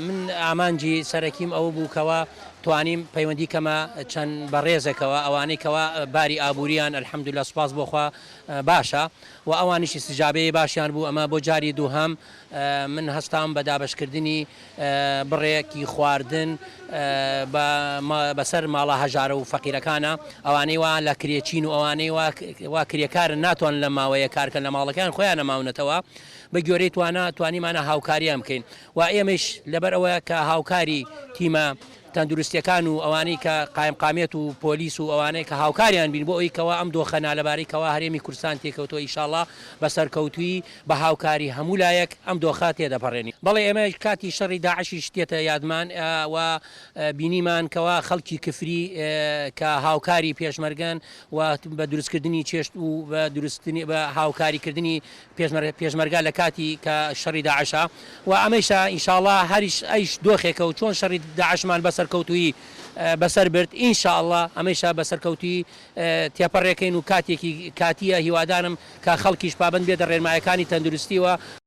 من ئامانجی سەرەکیم ئەو بووکەوە توانیم پەیوەندی کەمە چەند بەڕێزێکەوە ئەوانەی کەوا باری ئابوووریان ئەلحەمدولillah سوپاس بۆخوا باشە و ئەوانیشی استیجابەیە باشیان بوو ئەمە بۆ جاری دووهەم من هەستام بە دابەشکردنی بڕێکی خواردن بەسەر ماڵە هەژارە و فەقیرەکانە ئەوانەی وا لە کرێچین و ئەوانەی وا کرێکارن ناتوان لە ماوەیە کارکەن لە ماڵەکان خۆیان نەماونەتەوە بە گوێرەی توانیمانە هاوکاریان بکەین و ئێمەش لەبەر ئەوە کە هاوکاری تیمە تەندروستیەکان و ئەوانەی کە قایمقامێت و پۆلیس و ئەوانەی کە هاوکاریان بین بۆ ئەوی کەوا ئەم دۆخەنا لەبارەی کەوا هەرێمی کوردستان تێکەوتەوە ئینشاءالله بە سەرکەوتووی بە هاوکاری هەموو لایەک ئەم دۆخە تێدەپەڕێنی. بەڵێ ئێمە کاتی شەڕی داعشیش تێتە یادمان و بینیمان کەوا خەڵکی کفری کە هاوکاری پێشمەرگەن و بە دروستکردنی چێشت و بە هاوکاریکردنی پێشمەرگا لە کاتی کە شەڕی داعشە و ئەمەیشە ئینشاءالله هەریش ئەیش دۆخێکە و چۆن شەڕی داعشمان بەسەرکەوتووی بەسەر برد ئینشاءالله ئەمەیشە بەسەرکەوتوی تێپەڕێکەین و کاتیە هیوادارم کە خەڵکیش پابند بێتە ڕێنمایەکانی تەندروستیەوە